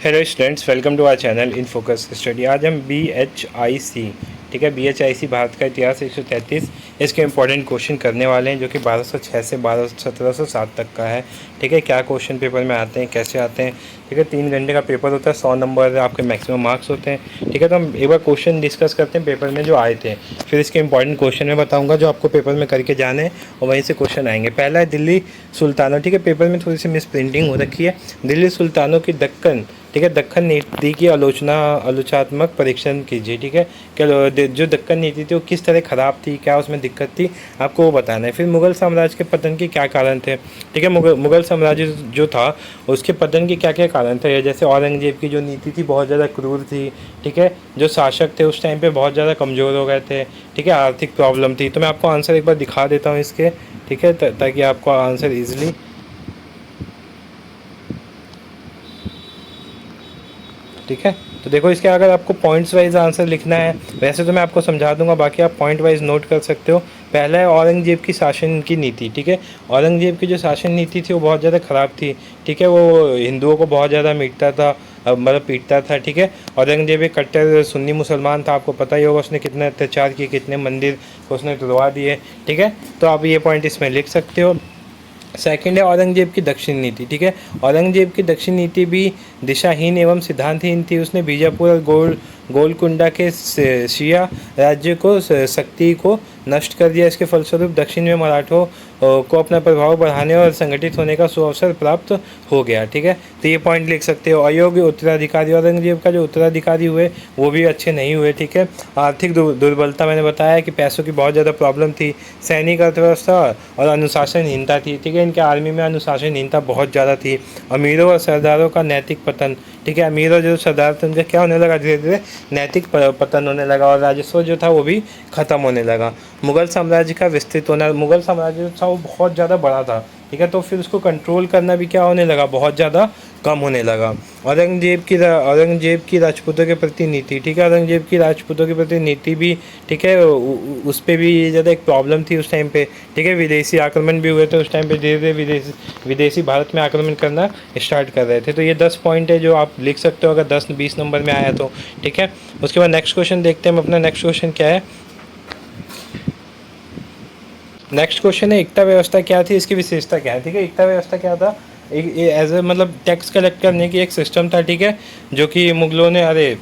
Hello students, welcome to our channel in focus study. आज हम BHIC, ठीक है, BHIC भारत का इतिहास 133 इसके इंपॉर्टेंट क्वेश्चन करने वाले हैं, जो कि 1206 से 1707 तक का है। ठीक है, क्या क्वेश्चन पेपर में आते हैं, कैसे आते हैं। ठीक है, 3 घंटे का पेपर होता है, 100 नंबर आपके मैक्सिमम मार्क्स होते हैं। ठीक है, तो हम एक बार क्वेश्चन डिस्कस करते हैं पेपर में जो आए थे, फिर इसके इंपॉर्टेंट क्वेश्चन मैं बताऊँगा जो आपको पेपर में करके जाने हैं और वहीं से क्वेश्चन आएंगे। पहला है दिल्ली सुल्तानों। ठीक है, पेपर में थोड़ी सी मिस प्रिंटिंग हो रखी है। दिल्ली सुल्तानों की दक्कन, ठीक है, दक्कन नीति की आलोचनात्मक परीक्षण कीजिए। ठीक है, क्या जो दक्कन नीति थी वो किस तरह ख़राब थी, क्या उसमें दिक्कत थी, आपको वो बताना है। फिर मुग़ल साम्राज्य के पतन के क्या कारण थे। ठीक है, मुग़ल साम्राज्य जो था उसके पतन के क्या क्या कारण थे। जैसे औरंगजेब की जो नीति थी बहुत ज़्यादा क्रूर थी। ठीक है, जो शासक थे उस टाइम पे बहुत ज़्यादा कमज़ोर हो गए थे। ठीक है, आर्थिक प्रॉब्लम थी। तो मैं आपको आंसर एक बार दिखा देता हूँ इसके। ठीक है, ताकि आपको आंसर ईजिली, ठीक है। तो देखो, इसके अगर आपको पॉइंट्स वाइज आंसर लिखना है, वैसे तो मैं आपको समझा दूंगा, बाकी आप पॉइंट वाइज नोट कर सकते हो। पहला है औरंगजेब की शासन की नीति। ठीक है, औरंगजेब की जो शासन नीति थी वो बहुत ज़्यादा ख़राब थी। ठीक है, वो हिंदुओं को बहुत ज़्यादा मीटता था, मतलब पीटता था। ठीक है, औरंगजेब एक कट्टर सुन्नी मुसलमान था, आपको पता ही होगा उसने कितने अत्याचार किए, कितने मंदिर उसने तुड़वा दिए। ठीक है, तो आप ये पॉइंट इसमें लिख सकते हो। सेकंड है औरंगजेब की दक्षिण नीति। ठीक है, औरंगजेब की दक्षिण नीति भी दिशाहीन एवं सिद्धांतहीन थी। उसने बीजापुर और गोलकुंडा के शिया राज्य को शक्ति को नष्ट कर दिया। इसके फलस्वरूप दक्षिण में मराठों को अपना प्रभाव बढ़ाने और संगठित होने का सुअवसर प्राप्त हो गया। ठीक है, तो ये पॉइंट लिख सकते हो। अयोग्य उत्तराधिकारी, औरंगजेब का जो उत्तराधिकारी हुए वो भी अच्छे नहीं हुए। ठीक है, आर्थिक दुर्बलता, मैंने बताया कि पैसों की बहुत ज़्यादा प्रॉब्लम थी। सैनिक अर्थव्यवस्था और अनुशासनहीनता थी। ठीक है, इनके आर्मी में अनुशासनहीनता बहुत ज़्यादा थी। अमीरों और सरदारों का नैतिक पतन। ठीक है, अमीर और जो सरदार थे उनका क्या होने लगा, धीरे धीरे नैतिक पतन होने लगा और राजस्व जो था वो भी ख़त्म होने लगा। मुग़ल साम्राज्य का विस्तृत होना, मुग़ल साम्राज्य जो था वो बहुत ज़्यादा बड़ा था। ठीक है, तो फिर उसको कंट्रोल करना भी क्या होने लगा, बहुत ज़्यादा कम होने लगा। औरंगजेब की राजपूतों के प्रति नीति। ठीक है, औरंगजेब की राजपूतों के प्रति नीति भी, ठीक है, उस पर भी ज़्यादा एक प्रॉब्लम थी उस टाइम पे। ठीक है, विदेशी आक्रमण भी हुए थे उस टाइम पे, धीरे धीरे विदेशी भारत में आक्रमण करना स्टार्ट कर रहे थे। तो ये 10 पॉइंट है जो आप लिख सकते हो अगर 10-20 नंबर में आया तो। ठीक है, उसके बाद नेक्स्ट क्वेश्चन देखते हैं हम। अपना नेक्स्ट क्वेश्चन क्या है। नेक्स्ट क्वेश्चन है एकता व्यवस्था क्या थी, इसकी विशेषता क्या है। ठीक है, एकता व्यवस्था क्या था, एक एज ए मतलब टैक्स कलेक्ट करने की एक सिस्टम था। ठीक है, जो कि मुगलों ने,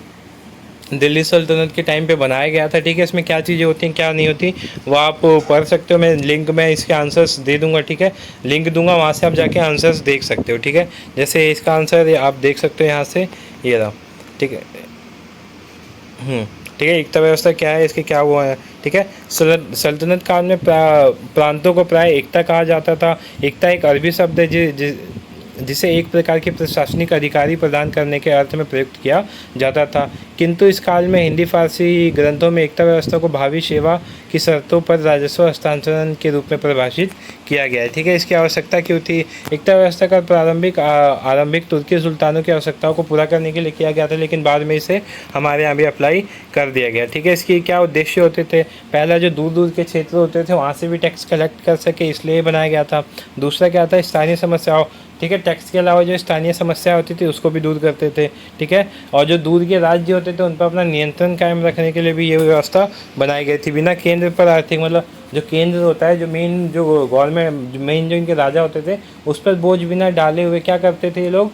दिल्ली सल्तनत के टाइम पे बनाया गया था। ठीक है, इसमें क्या चीज़ें होती हैं, क्या नहीं होती, वो आप पढ़ सकते हो। मैं लिंक में इसके आंसर्स दे दूंगा। ठीक है, लिंक दूंगा, वहाँ से आप जाके आंसर्स देख सकते हो। ठीक है, जैसे इसका आंसर आप देख सकते हो यहाँ से, ये रहा। ठीक है, ठीक है, एकता व्यवस्था क्या है, इसके क्या हुआ है। ठीक है, सल्तनत काल में प्रांतों को प्राय एकता कहा जाता था। एकता एक अरबी शब्द है जिसे एक प्रकार के प्रशासनिक अधिकारी प्रदान करने के अर्थ में प्रयुक्त किया जाता था। किंतु इस काल में हिंदी फारसी ग्रंथों में एकता व्यवस्था को भावी सेवा की शर्तों पर राजस्व हस्तांतरण के रूप में परिभाषित किया गया है। ठीक है, इसकी आवश्यकता क्यों थी। एकता व्यवस्था का आरंभिक तुर्की सुल्तानों की आवश्यकताओं को पूरा करने के लिए किया गया था, लेकिन बाद में इसे हमारे यहाँ भी अप्लाई कर दिया गया। ठीक है, इसकी क्या उद्देश्य होते थे। पहला, जो दूर दूर के क्षेत्र होते थे वहाँ से भी टैक्स कलेक्ट कर सके, इसलिए बनाया गया था। दूसरा क्या था, स्थानीय समस्याओं। ठीक है, टैक्स के अलावा जो स्थानीय समस्या होती थी उसको भी दूर करते थे। ठीक है, और जो दूर के राज्य होते थे उन पर अपना नियंत्रण कायम रखने के लिए भी ये व्यवस्था बनाई गई थी। बिना केंद्र पर आर्थिक, मतलब जो केंद्र होता है, जो मेन जो गवर्नमेंट, मेन जो इनके राजा होते थे, उस पर बोझ बिना डाले हुए क्या करते थे ये लोग,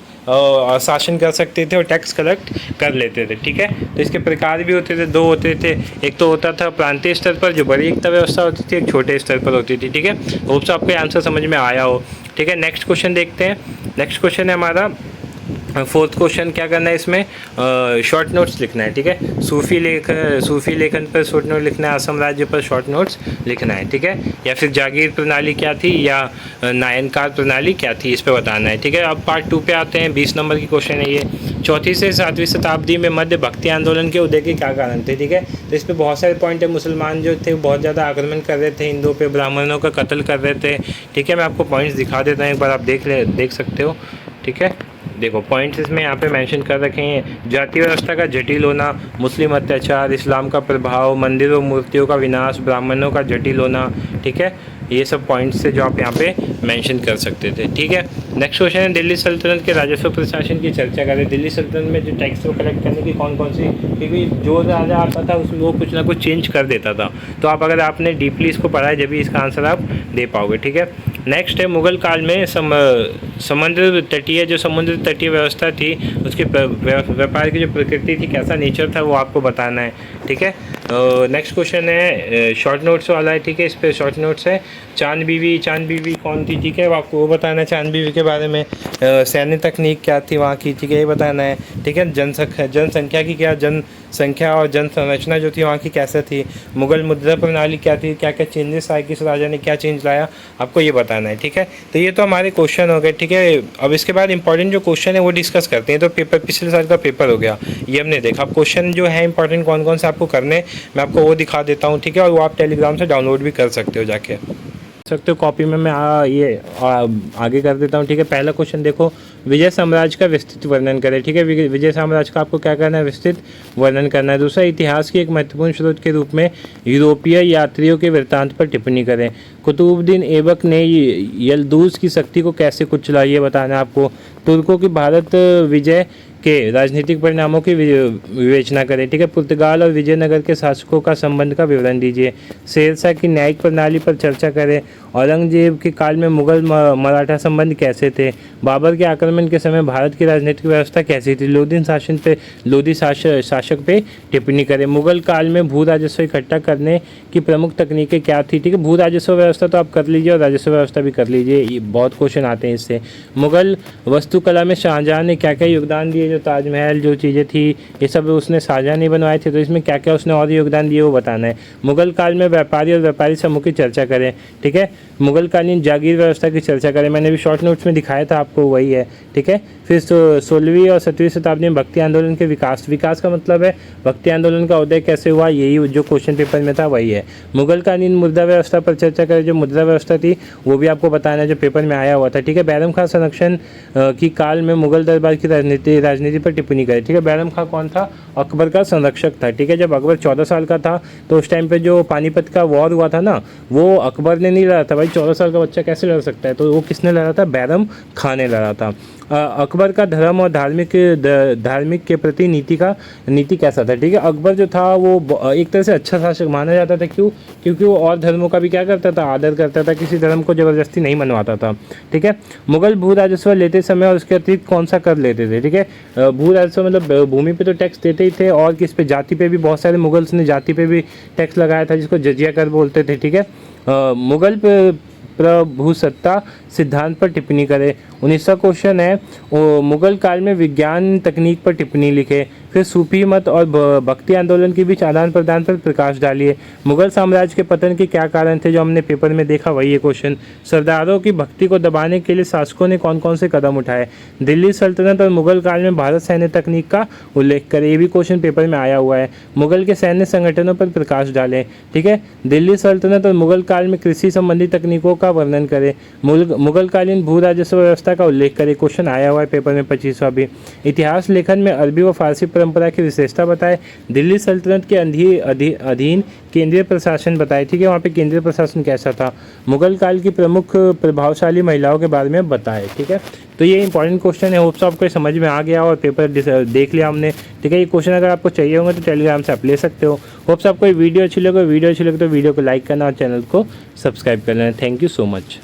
शासन कर सकते थे और टैक्स कलेक्ट कर लेते थे। ठीक है, तो इसके प्रकार भी होते थे, 2 होते थे। एक तो होता था प्रांतीय स्तर पर जो बड़ी एकता व्यवस्था होती थी, एक छोटे स्तर पर होती थी। ठीक है, होप सो आपको आंसर समझ में आया हो। ठीक है, नेक्स्ट क्वेश्चन देखते हैं। नेक्स्ट क्वेश्चन है हमारा फोर्थ क्वेश्चन। क्या करना है इसमें, शॉर्ट नोट्स लिखना है। ठीक है, सूफी लेखन पर शॉर्ट नोट लिखना है, असम राज्य पर शॉर्ट नोट्स लिखना है। ठीक है, या फिर जागीर प्रणाली क्या थी या नायनकार प्रणाली क्या थी, इस पर बताना है। ठीक है, अब पार्ट 2 पे आते हैं। 20 नंबर की क्वेश्चन है ये। 4वीं से 7वीं शताब्दी में मध्य भक्ति आंदोलन के उदय के क्या कारण थे। ठीक है, तो इस पर बहुत सारे पॉइंट है। मुसलमान जो थे बहुत ज़्यादा आक्रमण कर रहे थे हिंदुओं पे, ब्राह्मणों का कत्ल कर रहे थे। ठीक है, मैं आपको पॉइंट्स दिखा देता हूँ, एक बार आप देख सकते हो। ठीक है, देखो पॉइंट्स इसमें यहाँ पे मेंशन कर रखे हैं। जाति व्यवस्था का जटिल होना, मुस्लिम अत्याचार, इस्लाम का प्रभाव, मंदिरों मूर्तियों का विनाश, ब्राह्मणों का जटिल होना। ठीक है, ये सब पॉइंट्स थे जो आप यहाँ पे मेंशन कर सकते थे। ठीक है, नेक्स्ट क्वेश्चन है दिल्ली सल्तनत के राजस्व प्रशासन की चर्चा करें। दिल्ली सल्तनत में जो टैक्स को कलेक्ट करने की कौन कौन सी, क्योंकि जो राजा आता था उसमें वो कुछ ना कुछ चेंज कर देता था। तो आप अगर आपने डीपली इसको पढ़ा है जब भी इसका आंसर आप दे पाओगे। ठीक है, नेक्स्ट है मुगल काल में समुद्र तटीय व्यवस्था थी, उसके व्यापार की जो प्रकृति थी, कैसा नेचर था, वो आपको बताना है। ठीक है, नेक्स्ट क्वेश्चन है शॉर्ट नोट्स वाला है। ठीक है, इस पर शॉर्ट नोट्स है। चांद बीवी कौन थी? ठीक है, आपको वो बताना है चांद बीवी के बारे में। सैन्य तकनीक क्या थी वहाँ की? ठीक है, ये बताना है। ठीक है, जनसंख्या की क्या जनसंख्या और जन संरचना जो थी वहाँ की कैसे थी? मुगल मुद्रा प्रणाली क्या थी? क्या क्या चेंजेस आए? किस राजा ने क्या चेंज लाया? आपको ये बताना है। ठीक है, तो ये तो हमारे क्वेश्चन हो गए। ठीक है, अब इसके बाद इंपॉर्टेंट जो क्वेश्चन है वो डिस्कस करते हैं। तो पेपर पिछले साल का पेपर हो गया, ये हमने देखा। अब क्वेश्चन जो है इंपॉर्टेंट कौन कौन से आपको करने, मैं आपको वो दिखा देता हूँ। ठीक है, और वो आप टेलीग्राम से डाउनलोड भी कर सकते हो जाके सकते हो कॉपी में। मैं आगे कर देता हूँ। ठीक है, पहला क्वेश्चन देखो, विजय साम्राज्य का विस्तृत वर्णन करें। ठीक है, विजय साम्राज्य का आपको क्या करना है? विस्तृत वर्णन करना है। दूसरा, इतिहास की एक महत्वपूर्ण स्रोत के रूप में यूरोपीय यात्रियों के वृत्तांत पर टिप्पणी करें। कुतुबुद्दीन ऐबक ने यल्दूज की शक्ति को कैसे कुचला, ये बताना है आपको। तुर्कों की भारत विजय के राजनीतिक परिणामों की विवेचना करें। ठीक है, पुर्तगाल और विजयनगर के शासकों का संबंध का विवरण दीजिए। शेरशाह की न्यायिक प्रणाली पर चर्चा करें। औरंगजेब के काल में मुगल मराठा संबंध कैसे थे? बाबर के आक्रमण के समय भारत की राजनीतिक व्यवस्था कैसी थी? लोधी शासक पे टिप्पणी करें। मुगल काल में भू राजस्व इकट्ठा करने की प्रमुख तकनीकें क्या थी? ठीक है, भू राजस्व व्यवस्था तो आप कर लीजिए और राजस्व व्यवस्था भी कर लीजिए, ये बहुत क्वेश्चन आते हैं इससे। मुगल वास्तुकला में शाहजहां ने क्या क्या योगदान दिए? जो ताजमहल जो चीज़ें थी ये सब उसने शाहजहां ने बनवाए थे, तो इसमें क्या क्या उसने और योगदान दिए वो बताना है। मुगल काल में व्यापारी और व्यापारी समूह की चर्चा करें। ठीक है, मुगल कालीन जागीर व्यवस्था की चर्चा करें। मैंने भी शॉर्ट नोट्स में दिखाया था आपको, वही है। ठीक है, फिर 16वीं और 17वीं शताब्दी में भक्ति आंदोलन के विकास का मतलब है भक्ति आंदोलन का उदय कैसे हुआ, यही जो क्वेश्चन पेपर में था वही है। मुगल कालीन मुद्रा व्यवस्था पर चर्चा करें। जो मुद्रा व्यवस्था थी वो भी आपको बताना है, जो पेपर में आया हुआ था। ठीक है, बैरम खां संरक्षण की काल में मुगल दरबार की राजनीति पर टिप्पणी करें। ठीक है, बैरम खां कौन था? अकबर का संरक्षक था। ठीक है, जब अकबर 14 साल का था तो उस टाइम पे जो पानीपत का वॉर हुआ था ना, वो अकबर ने नहीं लड़ा था। भाई 14 साल का बच्चा कैसे लड़ सकता है? तो वो किसने लड़ा था? बैरम खां ने लड़ा था। अकबर का धर्म और धार्मिक के प्रति नीति कैसा था? ठीक है, अकबर जो था वो एक तरह से अच्छा शासक माना जाता था। क्यों? क्योंकि वो और धर्मों का भी क्या करता था? आदर करता था, किसी धर्म को ज़बरदस्ती नहीं मनवाता था। ठीक है, मुगल भू राजस्व लेते समय और उसके अतिरिक्त कौन सा कर लेते थे? ठीक है, भू राजस्व मतलब भूमि पे तो टैक्स देते ही थे, और किस पे? जाति पे भी बहुत सारे मुगल्स ने जाति पे भी टैक्स लगाया था, जिसको जजिया कर बोलते थे। ठीक है, मुगल प्रभुसत्ता सिद्धांत पर टिप्पणी करें। 19वां क्वेश्चन है, मुगल काल में विज्ञान तकनीक पर टिप्पणी लिखे। फिर सूफी मत और भक्ति आंदोलन के बीच आदान प्रदान पर प्रकाश डालिए। मुगल साम्राज्य के पतन के क्या कारण थे? जो हमने पेपर में देखा वही है क्वेश्चन। सरदारों की भक्ति को दबाने के लिए शासकों ने कौन कौन से कदम उठाए? दिल्ली सल्तनत और मुगल काल में भारत सैन्य तकनीक का उल्लेख करें। ये भी क्वेश्चन पेपर में आया हुआ है। मुगल के सैन्य संगठनों पर प्रकाश डालें। ठीक है, दिल्ली सल्तनत और मुगल काल में कृषि संबंधी तकनीकों का वर्णन करें। मुगल कालीन भू राजस्व व्यवस्था का उल्लेख करें। क्वेश्चन आया हुआ है पेपर में 25वां भी। इतिहास लेखन में अरबी व फारसी परंपरा की विशेषता बताए। दिल्ली सल्तनत के अधीन केंद्रीय प्रशासन बताए। ठीक है, वहाँ पे केंद्रीय प्रशासन कैसा था? मुगल काल की प्रमुख प्रभावशाली महिलाओं के बारे में बताए। ठीक है, तो ये इंपॉर्टेंट क्वेश्चन है। होप्स आपको समझ में आ गया और पेपर देख लिया हमने। ठीक है, ये क्वेश्चन अगर आपको चाहिए होंगे तो टेलीग्राम से आप ले सकते हो। होप्स आपको वीडियो अच्छी लगे तो वीडियो को लाइक करना और चैनल को सब्सक्राइब करना। Thank you so much.